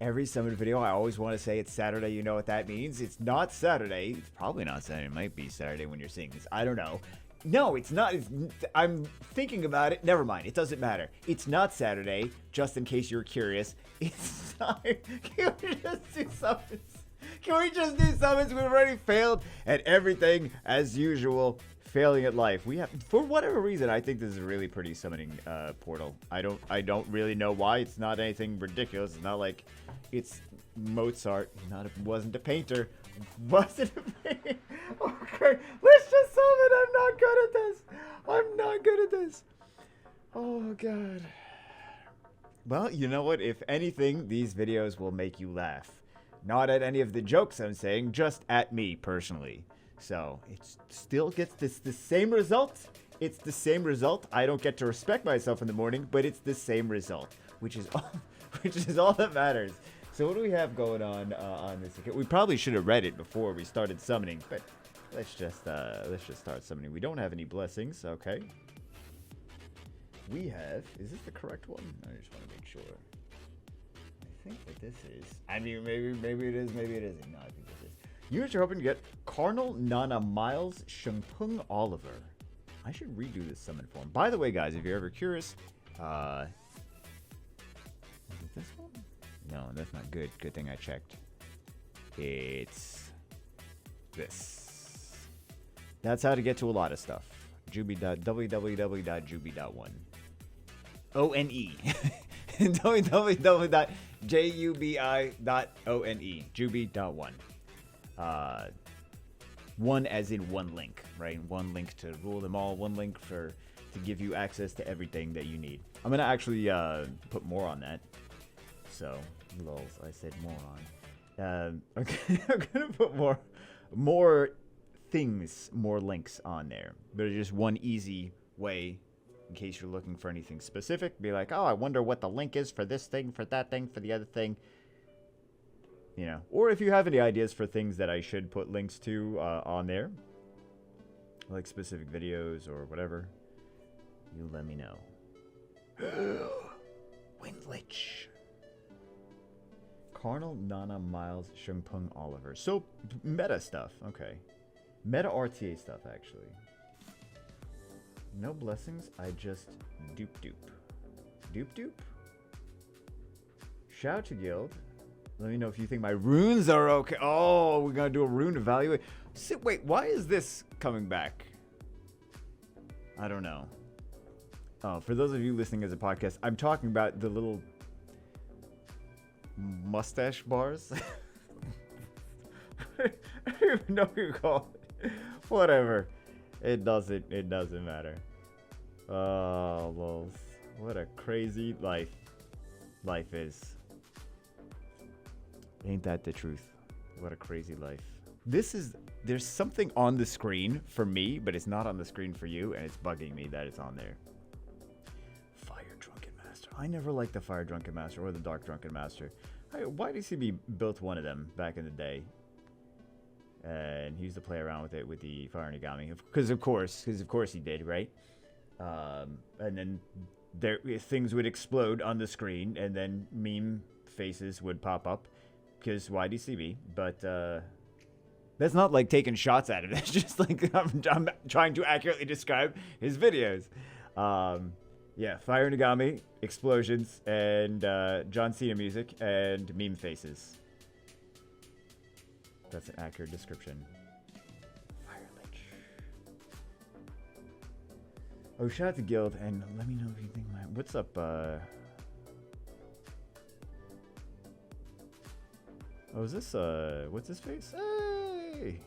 every summon video, I always want to say it's Saturday. You know what that means? It's not Saturday. It's probably not Saturday. It might be Saturday when you're seeing this. I don't know. No, it's not. I'm thinking about it. Never mind. It doesn't matter. It's not Saturday, just in case you're curious. It's not. Can we just do summons? Can we just do summons? We've already failed at everything as usual. Failing at life. We have, for whatever reason, I think this is a really pretty summoning portal. I don't really know why. It's not anything ridiculous. It's not like it's Mozart. Wasn't a painter. Wasn't a painter. Okay, let's just summon. I'm not good at this. I'm not good at this. Oh god. Well, you know what? If anything, these videos will make you laugh. Not at any of the jokes I'm saying, just at me personally. So it still gets the same result. It's the same result. I don't get to respect myself in the morning, but it's the same result, which is all that matters. So what do we have going on this account? We probably should have read it before we started summoning, but let's just start summoning. We don't have any blessings, okay? We have. Is this the correct one? I just want to make sure. I think that this is. I mean, maybe it is. Maybe it isn't. No, I think this is. Users are hoping to get Carnal Nana Miles Shengpeng Oliver. I should redo this summon form. By the way, guys, if you're ever curious, is it this one? No, that's not good. Good thing I checked. It's this. That's how to get to a lot of stuff. www.jubi.one. O-N-E. www.jubi.one. Jubi.one. One as in one link, right? One link to rule them all. One link to give you access to everything that you need. I'm gonna actually put more on that. So, lols, I said more on. Okay, I'm gonna put more things, more links on there. But it's just one easy way, in case you're looking for anything specific. Be like, oh, I wonder what the link is for this thing, for that thing, for the other thing. You know, or if you have any ideas for things that I should put links to on there, like specific videos or whatever, you let me know. Windlich. Carnal Nana Miles Shengpeng Oliver. So, meta stuff. Okay. Meta RTA stuff, actually. No blessings. I just dupe. Dupe? Shout to guild. Let me know if you think my runes are okay. Oh, we're going to do a rune evaluate. Wait, why is this coming back? I don't know. Oh, for those of you listening as a podcast, I'm talking about the little mustache bars. I don't even know what you call it. Whatever. It doesn't matter. Oh, lols. What a crazy life is. Ain't that the truth? What a crazy life. There's something on the screen for me, but it's not on the screen for you, and it's bugging me that it's on there. Fire Drunken Master. I never liked the Fire Drunken Master or the Dark Drunken Master. Why did CB built one of them back in the day? And he used to play around with it with the Fire Nagami. Because of course he did, right? And then things would explode on the screen, and then meme faces would pop up. Because YDCB, but that's not like taking shots at it. It's just like I'm trying to accurately describe his videos. Yeah, Fire Nagami, explosions, and John Cena music, and meme faces. That's an accurate description. Fire Lich. Oh, shout out to Guild, and let me know if you think what's up, Oh, is this, what's his face? Hey!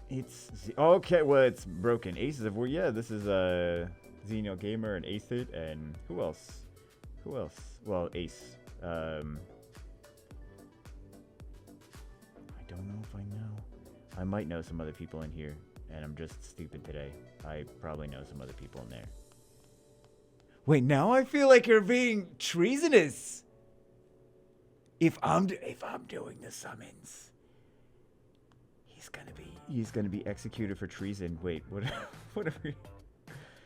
It's, okay, well, it's broken. Aces of War, yeah, this is, Xenio Gamer and Acid, and who else? Well, Ace. I don't know if I know. I might know some other people in here, and I'm just stupid today. I probably know some other people in there. Wait, now I feel like you're being treasonous! If I'm doing the summons, he's gonna be executed for treason. Wait, what are we?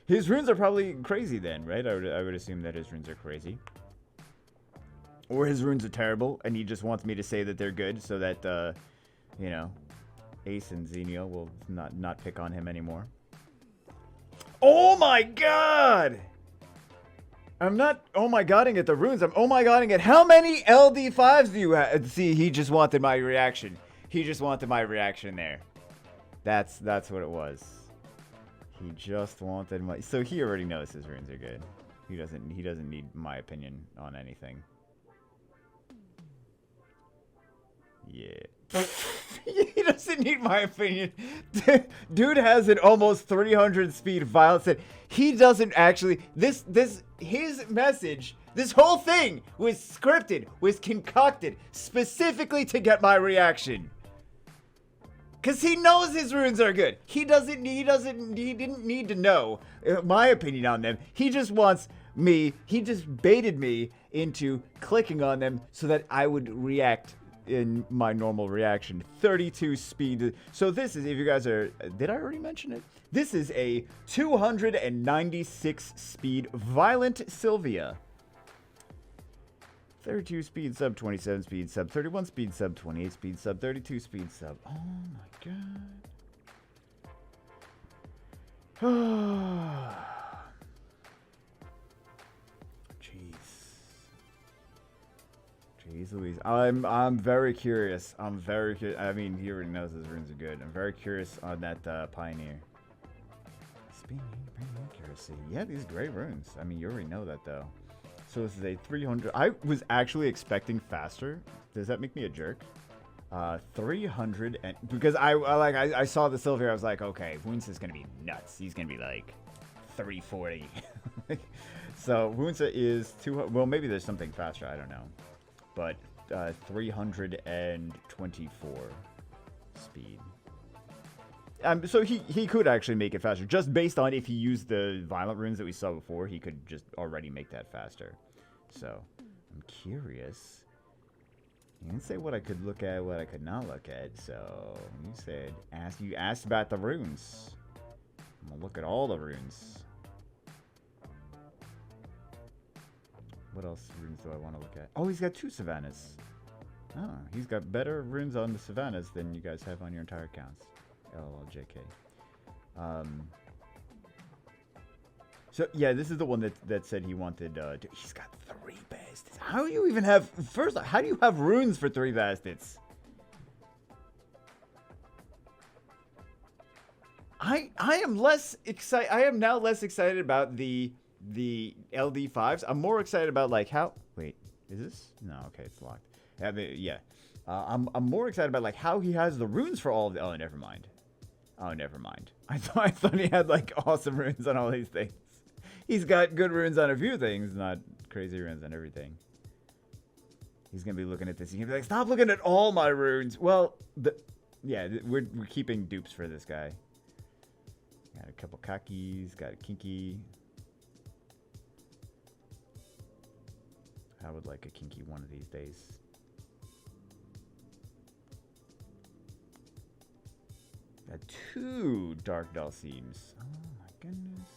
His runes are probably crazy then, right? I would assume that his runes are crazy. Or his runes are terrible, and he just wants me to say that they're good so that, you know, Ace and Xenio will not pick on him anymore. Oh my god! I'm not oh my godding at the runes. I'm oh my godding at how many LD5s do you have? See, he just wanted my reaction. He just wanted my reaction there. That's what it was. He just wanted my... So he already knows his runes are good. He doesn't need my opinion on anything. Yeah. He doesn't need my opinion. Dude has an almost 300 speed violence set. He doesn't actually... His message, this whole thing was scripted, was concocted specifically to get my reaction. Because he knows his runes are good. He didn't need to know my opinion on them. He just wants me, he just baited me into clicking on them so that I would react in my normal reaction. 32 speed. So this is, if you guys are, did I already mention it? This is a 296 speed Violent Sylvia. 32 speed sub, 27 speed sub, 31 speed sub, 28 speed sub, 32 speed sub. Oh my god. Jeez Louise. I'm very curious. I mean, he already knows his runes are good. I'm very curious on that Pioneer. Speed, accuracy. Yeah, these great runes. I mean, you already know that though. So this is a 300. I was actually expecting faster. Does that make me a jerk? 300 and because I saw the Sylvia, I was like, okay, Wounsa is gonna be nuts. He's gonna be like 340. So Wounsa is 200. Well, maybe there's something faster. I don't know. But 324 speed. So he could actually make it faster. Just based on if he used the violent runes that we saw before, he could just already make that faster. So, I'm curious. You didn't say what I could look at, what I could not look at. So, you said, you asked about the runes. I'm going to look at all the runes. What else runes do I want to look at? Oh, he's got 2 savannas. Oh, he's got better runes on the savannas than you guys have on your entire accounts. LLJK. So yeah, this is the one that said he wanted. He's got 3 bastards. How do you even have? First, how do you have runes for 3 bastards? I am less excited. I am now less excited about the LD5s. I'm more excited about like how. Wait, is this? No, okay, it's locked. Yeah. I'm more excited about like how he has the runes for all of the. Oh, never mind. Oh, never mind. I thought he had like awesome runes on all these things. He's got good runes on a few things, not crazy runes on everything. He's gonna be looking at this. He's gonna be like, "Stop looking at all my runes." Well, we're keeping dupes for this guy. Got a couple kakis. Got a kinky. I would like a kinky one of these days. Got 2 dark Dalseems. Oh my goodness.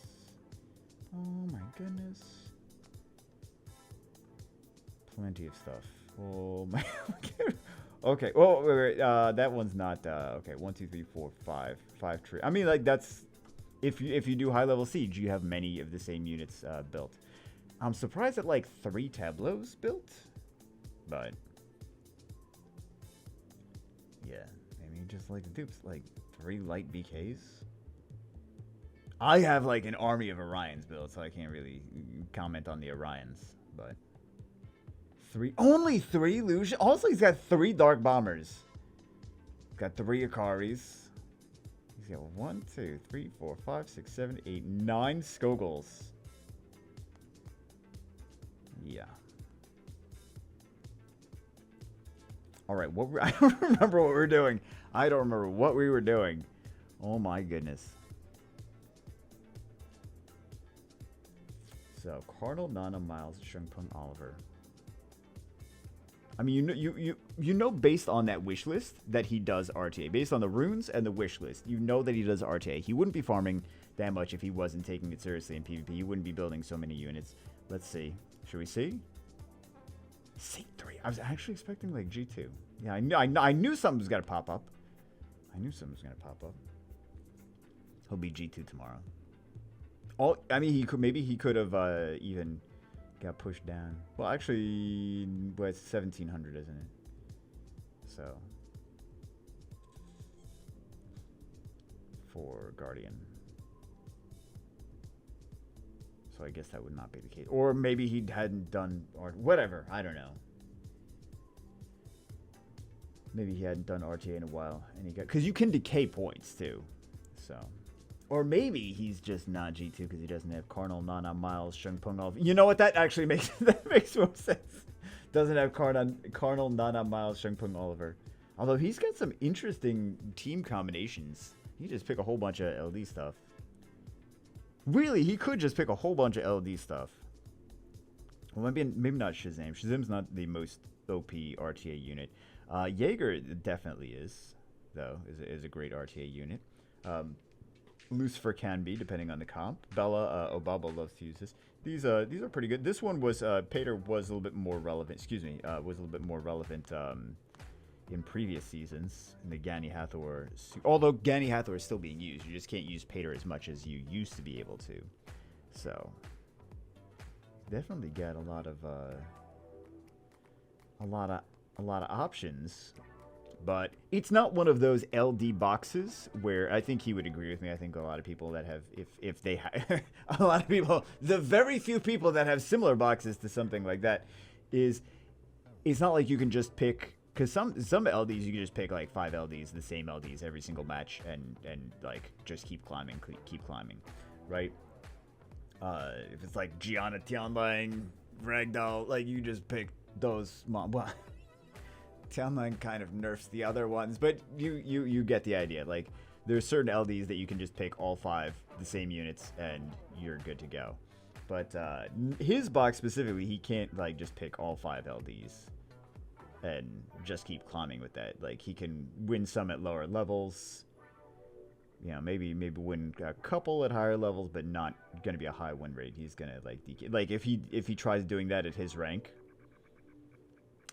Oh my goodness. Plenty of stuff. Oh my. Okay. Oh wait. That one's not. Okay. 1, 2, 3, 4, 5. 5 tree. I mean, like that's. If you do high level siege, you have many of the same units built. I'm surprised at like 3 tableaus built, but yeah. I mean, just like the dupes, like 3 light BKs. I have like an army of Orions built, so I can't really comment on the Orions, but only 3 Lucian. Also, he's got 3 Dark Bombers. He's got 3 Akaris. He's got 1, 2, 3, 4, 5, 6, 7, 8, 9 Skogals. Yeah. All right, I don't remember what we were doing. I don't remember what we were doing. Oh my goodness. So, Cardinal, Nana, Miles, Shungpung, Oliver. I mean, you know based on that wish list that he does RTA. Based on the runes and the wish list, you know that he does RTA. He wouldn't be farming that much if he wasn't taking it seriously in PvP. He wouldn't be building so many units. Let's see. Should we see? C3. I was actually expecting like G2. Yeah, I knew something was gonna pop up. He'll be G2 tomorrow. I mean, he could have even got pushed down. Well, actually, well, it's 1700, isn't it? So for Guardian. So I guess that would not be the case. Or maybe he hadn't done, or whatever. I don't know. Maybe he hadn't done RTA in a while, and he got, because you can decay points too. So, or maybe he's just not G2 because he doesn't have Carnal, Nana, Miles, Shungpung, Oliver. You know what? That actually makes more sense. Doesn't have Carnal, Nana, Miles, Shungpung, Oliver. Although he's got some interesting team combinations. He just pick a whole bunch of LD stuff. Really, he could just pick a whole bunch of LD stuff. Well, maybe not Shazam. Shazam's not the most OP RTA unit. Jaeger definitely is, though. Is a great RTA unit. Lucifer can be, depending on the comp. Bella, Obaba loves to use this. These are pretty good. This one was Pater was a little bit more relevant. Excuse me, was a little bit more relevant in previous seasons in the Gani Hathor. Although Gani Hathor is still being used, you just can't use Pater as much as you used to be able to. So definitely get a lot of options. But it's not one of those LD boxes where I think he would agree with me. I think a lot of people that have, if they a lot of people, the very few people that have similar boxes to something like that, is it's not like you can just pick, because some LDs you can just pick like 5 LDs, the same LDs every single match, and like just keep climbing, right? If it's like Gianna, Tianlang, Ragdoll, like you just pick those. Well, Tianlang kind of nerfs the other ones, but you get the idea. Like there's certain LDs that you can just pick all 5 the same units and you're good to go. But his box specifically, he can't like just pick all 5 LDs and just keep climbing with that. Like he can win some at lower levels. You know, maybe win a couple at higher levels, but not gonna be a high win rate. He's gonna like if he tries doing that at his rank.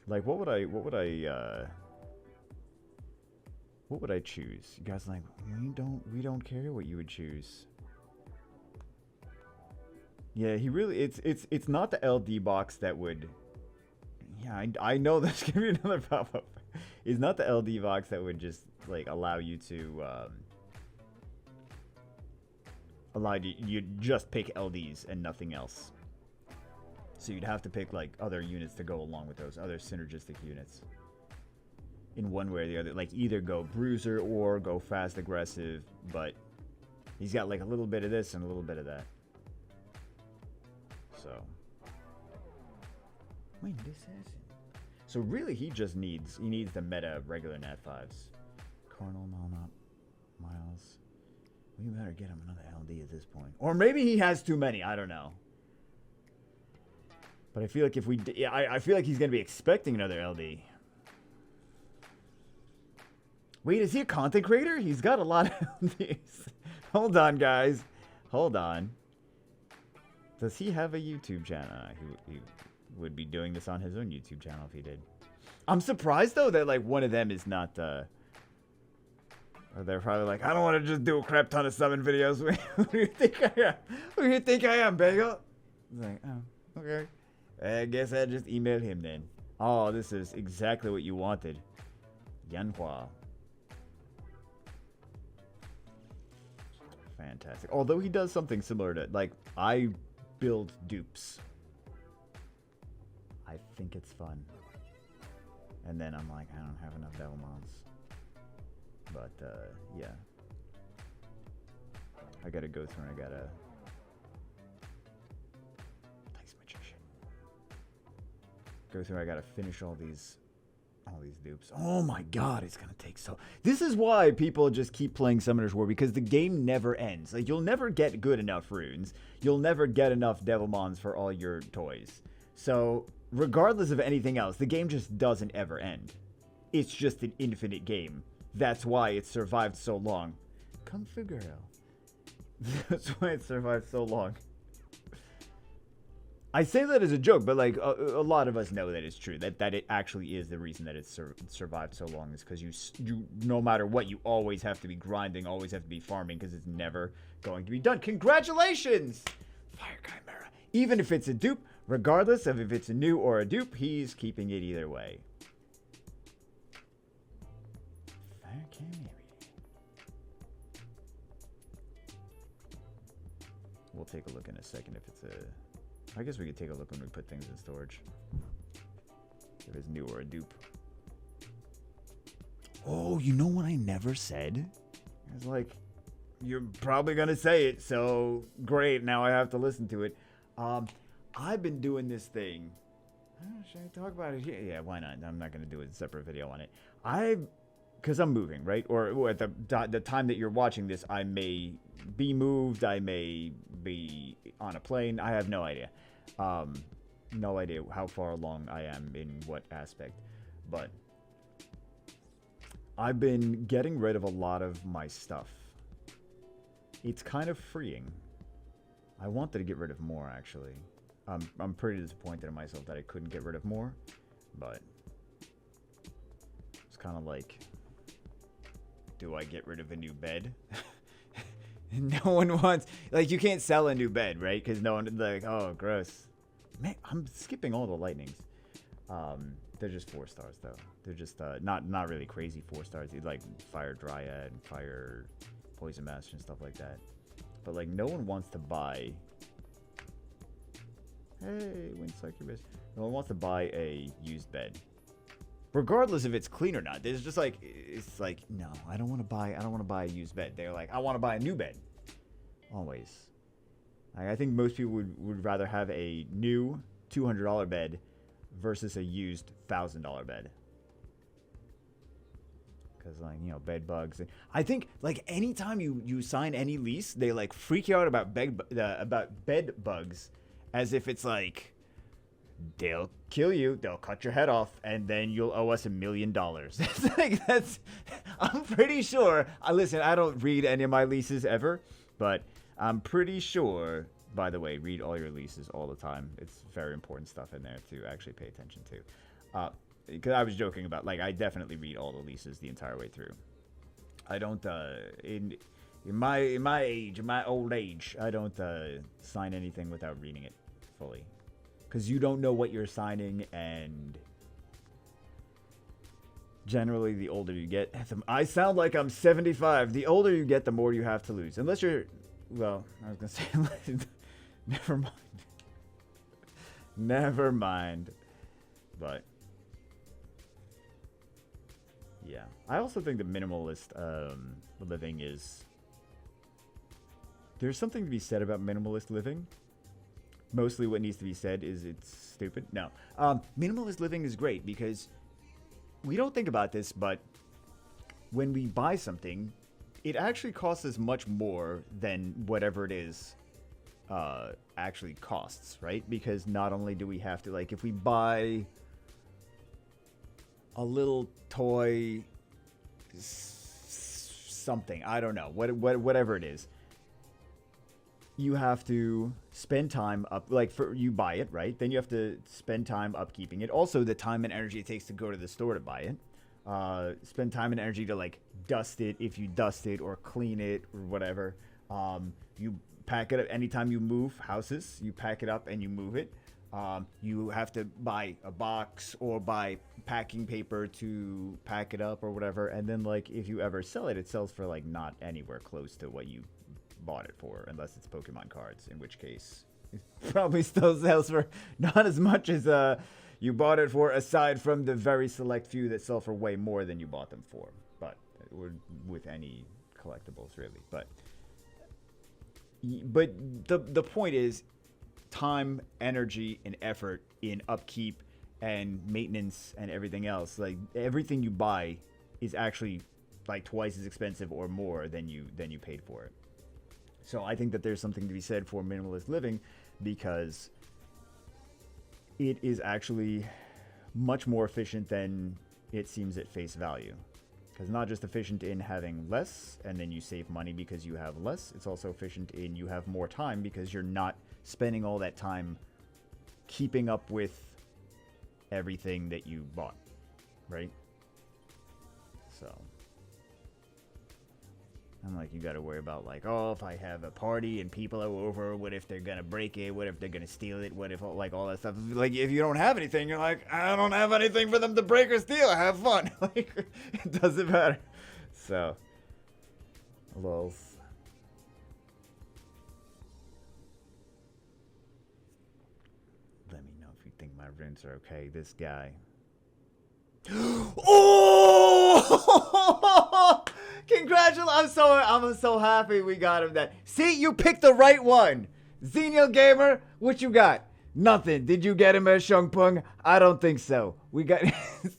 Like what would I choose? You guys like we don't care what you would choose. Yeah, he really it's not the LD box that would. Yeah, I know there's gonna be another pop-up. It's not the LD box that would just like allow you to you just pick LDs and nothing else. So you'd have to pick like other units to go along with those other synergistic units. In one way or the other, like either go bruiser or go fast aggressive, but he's got like a little bit of this and a little bit of that. So wait, this isn't. So really, he needs the meta regular Nat 5s. Carnal, Nana, Miles. We better get him another LD at this point, or maybe he has too many. I don't know. But I feel like I feel like he's gonna be expecting another LD. Wait, is he a content creator? He's got a lot of LDs. Hold on, guys. Hold on. Does he have a YouTube channel? He would be doing this on his own YouTube channel if he did. I'm surprised though that like one of them is not. Or they're probably like, I don't want to just do a crap ton of summon videos. Who do you think I am? Who do you think I am, Bagel? It's like, oh, okay. I guess I just emailed him then. Oh, this is exactly what you wanted. Yanhua. Fantastic. Although he does something similar to, like, I build dupes. I think it's fun. And then I'm like, I don't have enough Devilmons. But, yeah. I gotta go through and I gotta... Go through, I gotta finish all these dupes. Oh my god, it's gonna take so... This is why people just keep playing Summoner's War, because the game never ends. Like, you'll never get good enough runes. You'll never get enough Devilmons for all your toys. So, regardless of anything else, the game just doesn't ever end. It's just an infinite game. That's why it survived so long. Come figure out. That's why it survived so long. I say that as a joke, but like a lot of us know that it's true. That it actually is the reason that it's survived so long is because you no matter what, you always have to be grinding, always have to be farming because it's never going to be done. Congratulations, Fire Chimera. Even if it's a dupe, regardless of if it's a new or a dupe, he's keeping it either way. Fire Chimera. We'll take a look in a second if it's a... I guess we could take a look when we put things in storage. If it's new or a dupe. Oh, you know what I never said? I was like, you're probably going to say it, so great, now I have to listen to it. I've been doing this thing. Should I talk about it here? Yeah, why not? I'm not going to do a separate video on it. Because I'm moving, right? Or at the time that you're watching this, I may be moved. I may be on a plane. I have no idea. No idea how far along I am in what aspect. But I've been getting rid of a lot of my stuff. It's kind of freeing. I wanted to get rid of more, actually. I'm pretty disappointed in myself that I couldn't get rid of more. But it's kind of like... Do I get rid of a new bed? No one wants... Like, you can't sell a new bed, right? Because no one... Like, oh, gross. Man, I'm skipping all the lightnings. They're just 4 stars, though. They're just not really crazy 4 stars. You'd like Fire Dryad, Fire Poison Master, and stuff like that. But, like, no one wants to buy... Hey, Wind Succubus. No one wants to buy a used bed. Regardless if it's clean or not. There's just like, it's like, no, I don't want to buy a used bed. They're like, I want to buy a new bed. Always. Like, I think most people would rather have a new $200 bed versus a used $1,000 bed. Because, like, you know, bed bugs. I think, like, anytime you sign any lease, they, like, freak you out about bed bugs as if it's like... They'll kill you, they'll cut your head off, and then you'll owe us $1 million. It's like, I'm pretty sure, listen, I don't read any of my leases ever, but I'm pretty sure, by the way, read all your leases all the time. It's very important stuff in there to actually pay attention to. Because I was joking about, like, I definitely read all the leases the entire way through. I don't, in my age, in my old age, I don't sign anything without reading it fully. Because you don't know what you're signing, and generally, the older you get... I sound like I'm 75. The older you get, the more you have to lose. Unless you're... Well, I was going to say... Never mind. Never mind. But... Yeah. I also think the minimalist living is... There's something to be said about minimalist living. Mostly what needs to be said is it's stupid. No. Minimalist living is great because we don't think about this, but when we buy something, it actually costs us much more than whatever it is actually costs, right? Because not only do we have to, like, if we buy a little toy something, I don't know, whatever it is, you have to spend time up, like, you buy it, right? Then you have to spend time upkeeping it. Also, the time and energy it takes to go to the store to buy it. Spend time and energy to, like, dust it if you dust it, or clean it, or whatever. You pack it up anytime you move houses. You pack it up and you move it. You have to buy a box or buy packing paper to pack it up or whatever. And then, like, if you ever sell it, it sells for, like, not anywhere close to what you bought it for, unless it's Pokemon cards, in which case it probably still sells for not as much as you bought it for, aside from the very select few that sell for way more than you bought them for. But with any collectibles, really. But the point is, time, energy, and effort in upkeep and maintenance and everything else. Like, everything you buy is actually like twice as expensive or more than you paid for it. So I think that there's something to be said for minimalist living, because it is actually much more efficient than it seems at face value. Because not just efficient in having less, and then you save money because you have less. It's also efficient in you have more time because you're not spending all that time keeping up with everything that you bought, right? So I'm like, you got to worry about like, oh, if I have a party and people are over, what if they're gonna break it? What if they're gonna steal it? What if like all that stuff? Like if you don't have anything, you're like, I don't have anything for them to break or steal. Have fun. Like it doesn't matter. So, lols. Let me know if you think my rents are okay. This guy. Oh! Congratulations! I'm so happy we got him that. See, you picked the right one. Xenial Gamer, what you got? Nothing. Did you get him a Shungpung? I don't think so. We got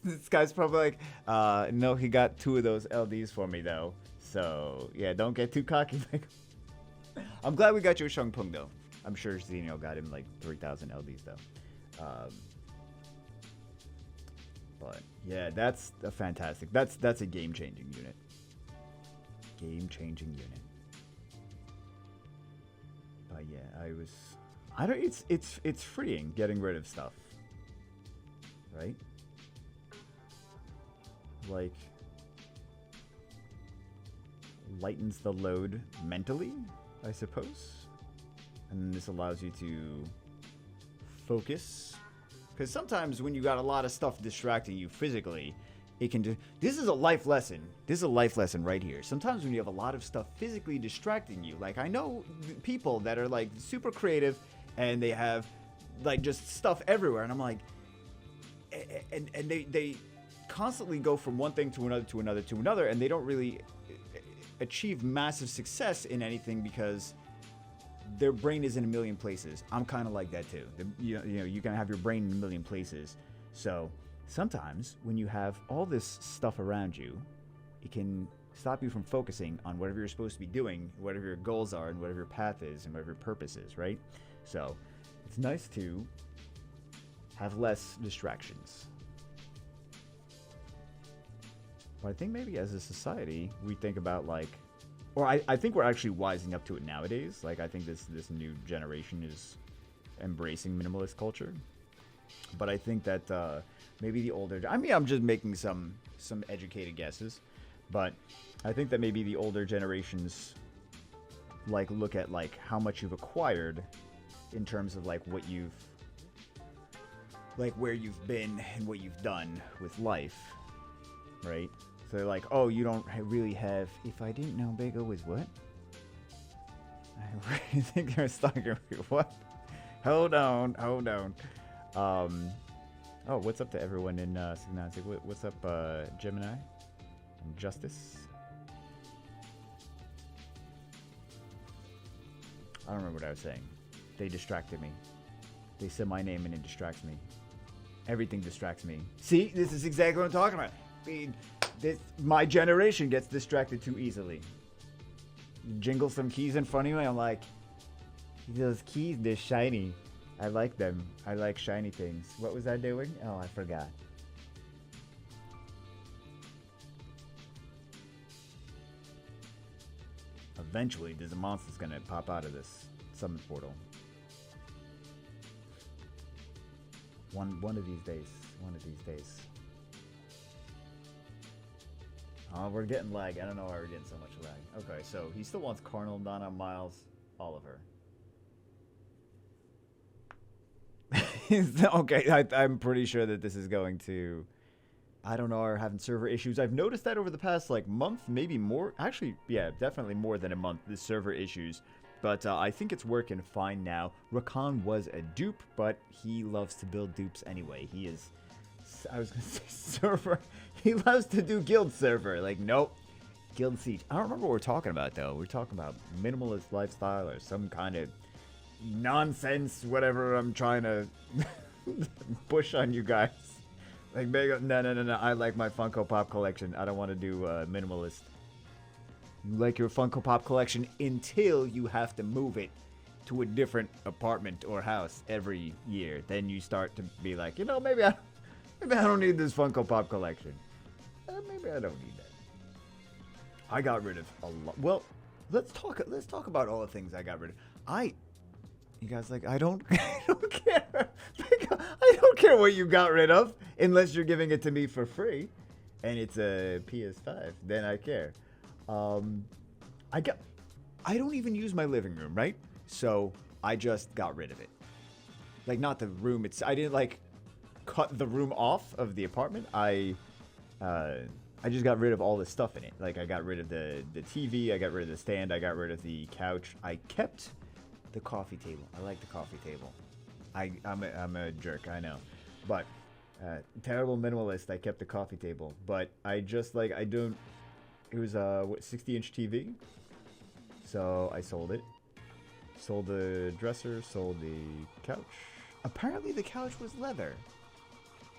this guy's probably like, no, he got 2 of those LDs for me though. So yeah, don't get too cocky. I'm glad we got you a Shungpung though. I'm sure Xenial got him like 3,000 LDs though. But yeah, that's a fantastic. That's a game-changing unit. Game-changing unit. But yeah, it's freeing getting rid of stuff. Right? Like lightens the load mentally, I suppose. And this allows you to focus. Because sometimes when you got a lot of stuff distracting you physically, it can just... This is a life lesson. This is a life lesson right here. Sometimes when you have a lot of stuff physically distracting you, like I know people that are like super creative and they have like just stuff everywhere. And I'm like... And they constantly go from one thing to another, to another, to another. And they don't really achieve massive success in anything because... their brain is in a million places. I'm kind of like that too. You know, you can have your brain in a million places. So sometimes when you have all this stuff around you, it can stop you from focusing on whatever you're supposed to be doing, whatever your goals are, and whatever your path is, and whatever your purpose is, right? So it's nice to have less distractions. But I think maybe as a society, we think about like, or I think we're actually wising up to it nowadays. Like I think this new generation is embracing minimalist culture. But I think that maybe the older... I mean, I'm just making some educated guesses. But I think that maybe the older generations like look at like how much you've acquired in terms of like what you've... like where you've been and what you've done with life. Right? So they're like, oh, you don't really have... If I didn't know Bego was what? I really think they're stalking me. What? Hold on. Oh, what's up to everyone in Signancy? What's up, Gemini? And Justice? I don't remember what I was saying. They distracted me. They said my name and it distracts me. Everything distracts me. See? This is exactly what I'm talking about. My generation gets distracted too easily. Jingle some keys in front of me, I'm like, those keys, they're shiny. I like them. I like shiny things. What was I doing? Oh, I forgot. Eventually, there's a monster's gonna pop out of this summon portal. One of these days. One of these days. Oh, we're getting lag. I don't know why we're getting so much lag. Okay, so he still wants Carnal, Donna, Miles, Oliver. Okay, I'm pretty sure that this is going to... I don't know, are having server issues. I've noticed that over the past, like, month, maybe more. Actually, yeah, definitely more than a month, the server issues. But I think it's working fine now. Rakan was a dupe, but he loves to build dupes anyway. He is... I was going to say server. He loves to do guild server. Like, nope. Guild siege. I don't remember what we're talking about, though. We're talking about minimalist lifestyle or some kind of nonsense, whatever I'm trying to push on you guys. Like, no. I like my Funko Pop collection. I don't want to do minimalist. You like your Funko Pop collection until you have to move it to a different apartment or house every year. Then you start to be like, you know, maybe I don't need this Funko Pop collection. Maybe I don't need that. I got rid of a lot. Well, let's talk about all the things I got rid of. You guys like, I don't, I don't care. I don't care what you got rid of unless you're giving it to me for free, and it's a PS5. Then I care. I don't even use my living room, right? So I just got rid of it. Like, not the room. I didn't like cut the room off of the apartment. I just got rid of all the stuff in it. Like, I got rid of the TV. I got rid of the stand. I got rid of the couch. I kept the coffee table. I like the coffee table. I'm a jerk, I know. But terrible minimalist. I kept the coffee table. But I just like, I don't. It was a 60-inch TV. So I sold it. Sold the dresser. Sold the couch. Apparently the couch was leather.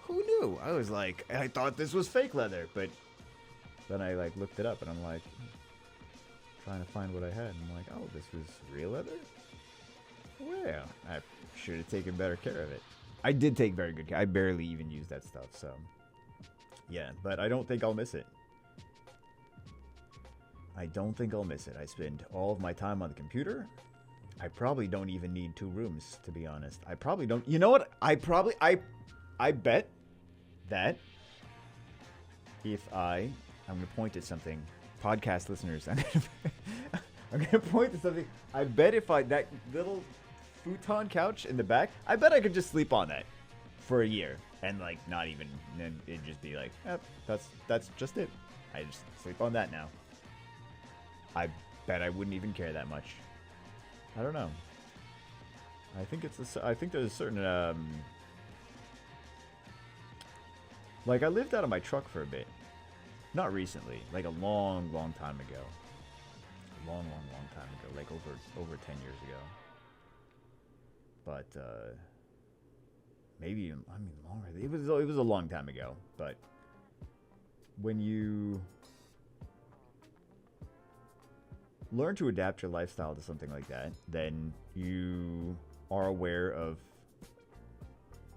Who knew? I was like, I thought this was fake leather, but then I like looked it up and I'm like trying to find what I had. And I'm like, oh, this was real leather? Well, I should have taken better care of it. I did take very good care. I barely even used that stuff, so yeah, but I don't think I'll miss it. I don't think I'll miss it. I spend all of my time on the computer. I probably don't even need 2 rooms, to be honest. I probably don't. You know what? I bet that if I'm going to point at something, podcast listeners, I'm going to point at something. I bet if that little futon couch in the back, I bet I could just sleep on that for a year and like not even, and it'd just be like, that's just it. I just sleep on that now. I bet I wouldn't even care that much. I don't know. I think there's a certain like I lived out of my truck for a bit. Not recently, like a long time ago. Long time ago, like over 10 years ago. But maybe longer. It was a long time ago, but when you learn to adapt your lifestyle to something like that, then you are aware of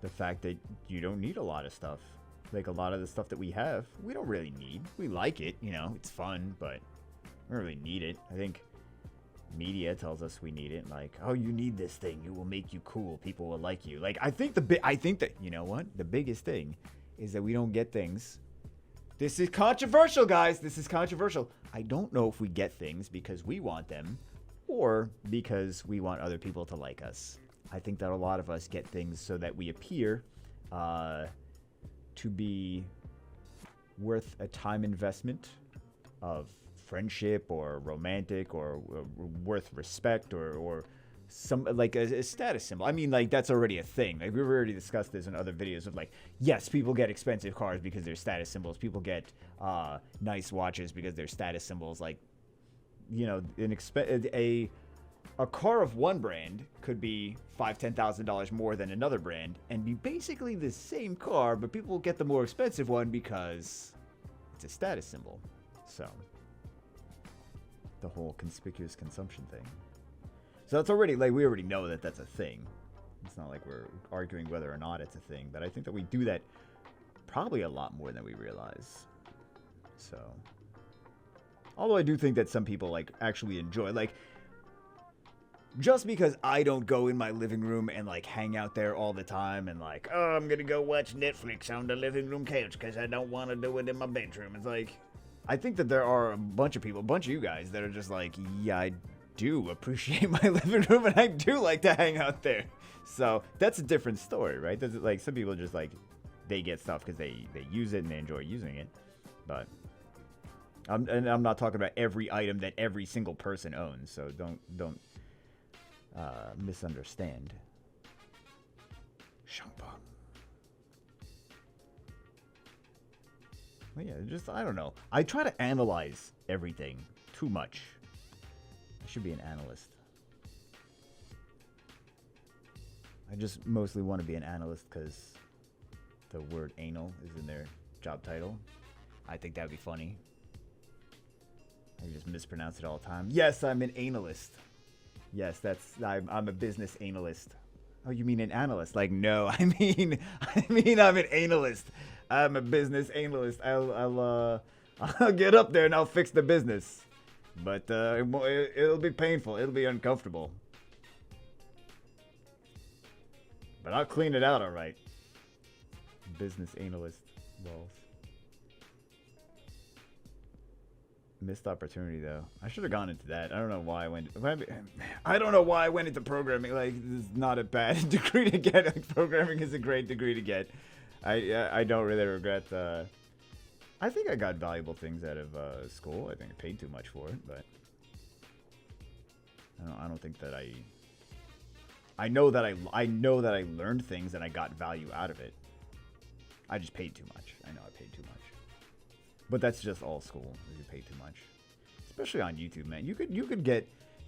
the fact that you don't need a lot of stuff. Like a lot of the stuff that we have, we don't really need. We like it, it's fun, but we don't really need it. I think media tells us we need it. Like, oh, you need this thing. It will make you cool. People will like you. Like, I think that, you know what? The biggest thing is that we don't get things. This is controversial, guys. This is controversial. I don't know if we get things because we want them or because we want other people to like us. I think that a lot of us get things so that we appear to be worth a time investment of friendship or romantic or worth respect or some like a status symbol. I mean, like, that's already a thing. Like, we've already discussed this in other videos of like, yes, people get expensive cars because they're status symbols. People get nice watches because they're status symbols. Like, a car of one brand could be $5,000-$10,000 more than another brand and be basically the same car, but people get the more expensive one because it's a status symbol. So the whole conspicuous consumption thing. So that's already, like, we already know that that's a thing. It's not like we're arguing whether or not it's a thing, but I think that we do that probably a lot more than we realize. So, although I do think that some people, like, actually enjoy, like, just because I don't go in my living room and, like, hang out there all the time and, like, oh, I'm gonna go watch Netflix on the living room couch because I don't want to do it in my bedroom. It's like, I think that there are a bunch of people, a bunch of you guys that are just like, yeah, I do appreciate my living room and I do like to hang out there. So that's a different story, right? That's like, some people just like, they get stuff because they use it and they enjoy using it. But I'm not talking about every item that every single person owns. So don't misunderstand. Shangpong. Well, yeah, just, I don't know. I try to analyze everything too much. I should be an analyst. I just mostly want to be an analyst because the word anal is in their job title. I think that'd be funny. I just mispronounce it all the time. Yes, I'm an analyst. Yes, I'm a business analyst. Oh, you mean an analyst? Like, no, I mean I'm an analyst. I'm a business analyst. I'll get up there and I'll fix the business. But it'll be painful. It'll be uncomfortable. But I'll clean it out all right. Business analyst walls. Missed opportunity though. I should have gone into that. I don't know why I went. I don't know why I went into programming. Like, this is not a bad degree to get. Like, programming is a great degree to get. I don't really regret. I think I got valuable things out of school. I think I paid too much for it, but I don't think that I know that I learned things and I got value out of it. I just paid too much. I know I paid too much. But that's just all school. You pay too much. Especially on YouTube, man. You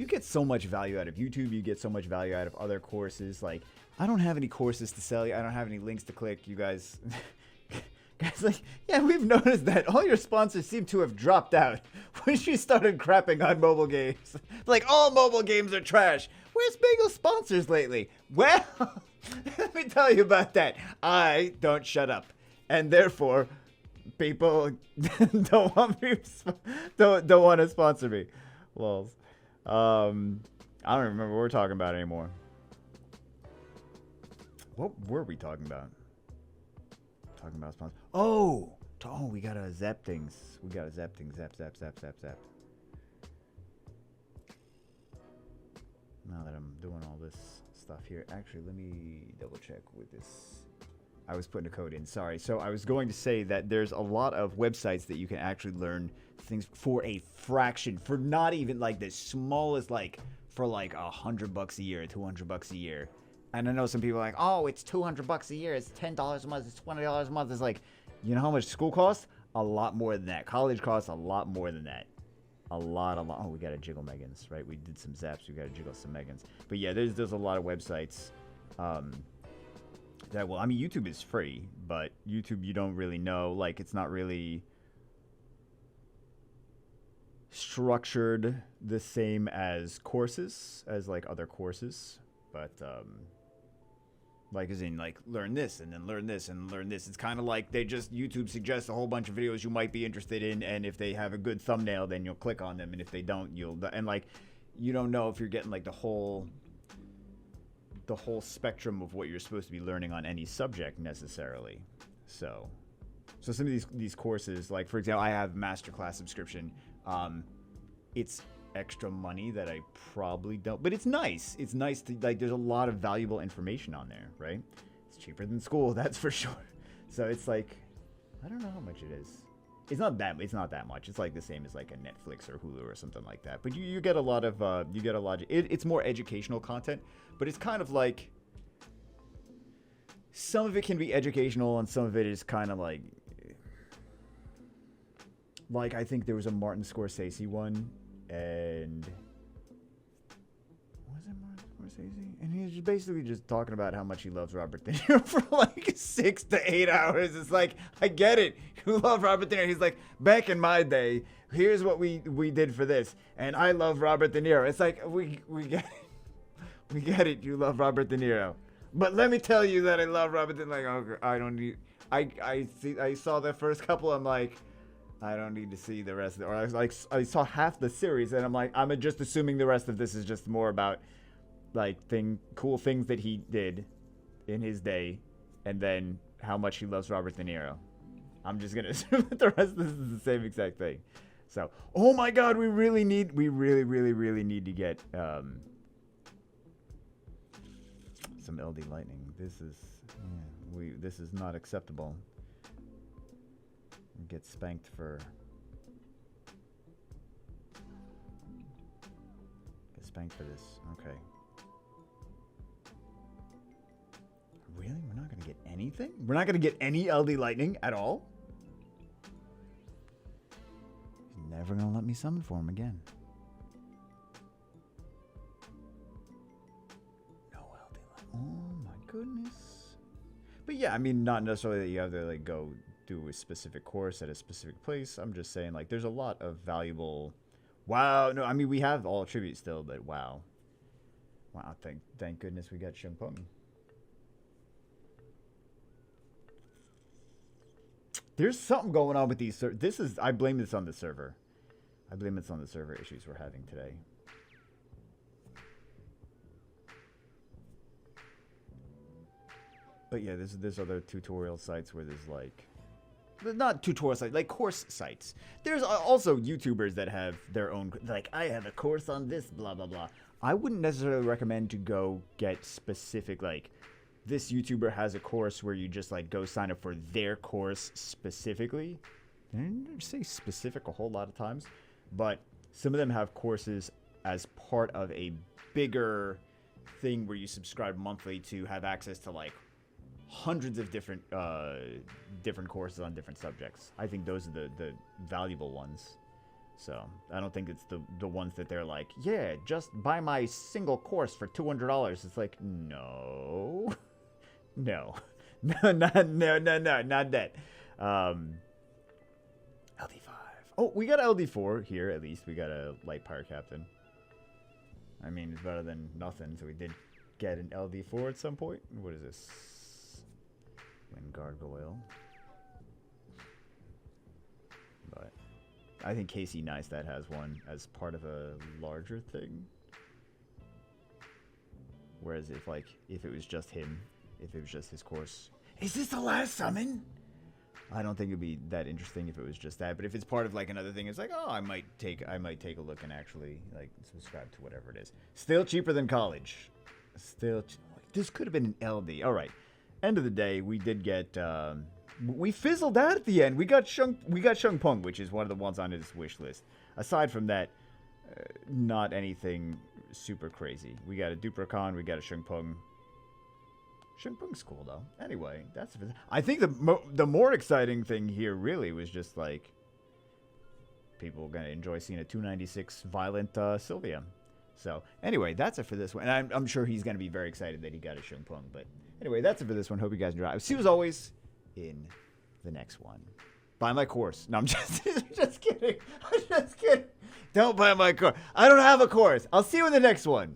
get so much value out of YouTube. You get so much value out of other courses. Like, I don't have any courses to sell you. I don't have any links to click. You guys guys, like, yeah, we've noticed that all your sponsors seem to have dropped out when you started crapping on mobile games. Like, all mobile games are trash. Where's Bagel sponsors lately? Well, let me tell you about that. I don't shut up. And therefore, people don't want me, don't want to sponsor me. Lols. I don't remember what we're talking about anymore. What were we talking about? Talking about sponsors. Oh, we gotta zap things. We gotta zap things. Zap. Now that I'm doing all this stuff here, actually, let me double check with this. I was putting a code in. Sorry. So I was going to say that there's a lot of websites that you can actually learn things for a fraction, for not even like the smallest, like for like $100 a year, $200 a year. And I know some people are like, oh, it's $200 a year, it's $10 a month, it's $20 a month. It's like, you know how much school costs? A lot more than that. College costs a lot more than that. A lot. Oh, we got to jiggle Megans, right? We did some zaps. We got to jiggle some Megans. But yeah, there's a lot of websites. That, well, I mean, YouTube is free, but YouTube, you don't really know. Like, it's not really structured the same as courses, as like other courses. But like, as in, like, learn this and then learn this and learn this. It's kind of like they just, YouTube suggests a whole bunch of videos you might be interested in, and if they have a good thumbnail, then you'll click on them, and if they don't, and like, you don't know if you're getting like the whole spectrum of what you're supposed to be learning on any subject necessarily. So some of these courses, like, for example, I have masterclass subscription. It's extra money that I probably don't, but it's nice. It's nice to, like, there's a lot of valuable information on there, right? It's cheaper than school, that's for sure. So it's like, I don't know how much it is. It's not that much. It's like the same as like a Netflix or Hulu or something like that. But you get a lot of it's more educational content, but it's kind of like, some of it can be educational and some of it is kind of like I think there was a Martin Scorsese one, and was it Martin Scorsese? And he was just basically just talking about how much he loves Robert De Niro for like 6 to 8 hours. It's like, I get it. You love Robert De Niro. He's like, back in my day, here's what we did for this, and I love Robert De Niro. It's like, we get it. We get it. You love Robert De Niro. But let me tell you that I love Robert De Niro. Like, oh, I don't need. I saw the first couple. I'm like, I don't need to see the rest of it. Or I was like, I saw half the series, and I'm like, I'm just assuming the rest of this is just more about like cool things that he did in his day, and then how much he loves Robert De Niro. I'm just gonna assume that the rest of this is the same exact thing. So, oh my God, we really need to get some LD Lightning. This is not acceptable. Get spanked for this. Okay. Really? We're not gonna get anything? We're not gonna get any LD Lightning at all? He's never gonna let me summon for him again. No LD Lightning. Oh my goodness. But yeah, I mean, not necessarily that you have to like go do a specific course at a specific place. I'm just saying, like, there's a lot of valuable. Wow, no, I mean, we have all tribute still, but wow, thank goodness we got Shumpung. There's something going on with these. I blame this on the server. I blame it's on the server issues we're having today. But yeah, there's other tutorial sites where there's like, not tutorial sites, like course sites. There's also YouTubers that have their own, like, I have a course on this, blah, blah, blah. I wouldn't necessarily recommend to go get specific, like, this YouTuber has a course where you just, like, go sign up for their course specifically. I didn't say specific a whole lot of times, but some of them have courses as part of a bigger thing where you subscribe monthly to have access to, like, hundreds of different courses on different subjects. I think those are the valuable ones. So I don't think it's the ones that they're like, yeah, just buy my single course for $200. It's like, no, no, no, not that. LD5. Oh, we got LD4 here. At least we got a light pirate captain. I mean, it's better than nothing. So we did get an LD4 at some point. What is this? Wind gargoyle. But I think Casey Neistat has one as part of a larger thing. Whereas if it was just him, if it was just his course. Is this the last summon? I don't think it'd be that interesting if it was just that. But if it's part of like another thing, it's like, oh, I might take a look and actually like subscribe to whatever it is. Still cheaper than college. This could have been an LD. All right. End of the day, we did get we fizzled out at the end. We got Shung Pung, which is one of the ones on his wish list. Aside from that, not anything super crazy. We got a Dupracon, we got a Shung Pung. Shung Pung's cool though. Anyway, I think the more exciting thing here really was just like people gonna enjoy seeing a 296 violent Sylvia. So anyway, that's it for this one. And I'm sure he's gonna be very excited that he got a Shung Pung. But anyway, that's it for this one. Hope you guys enjoy. I'll see you as always in the next one. Buy my course. No, I'm just just kidding. I'm just kidding. Don't buy my course. I don't have a course. I'll see you in the next one.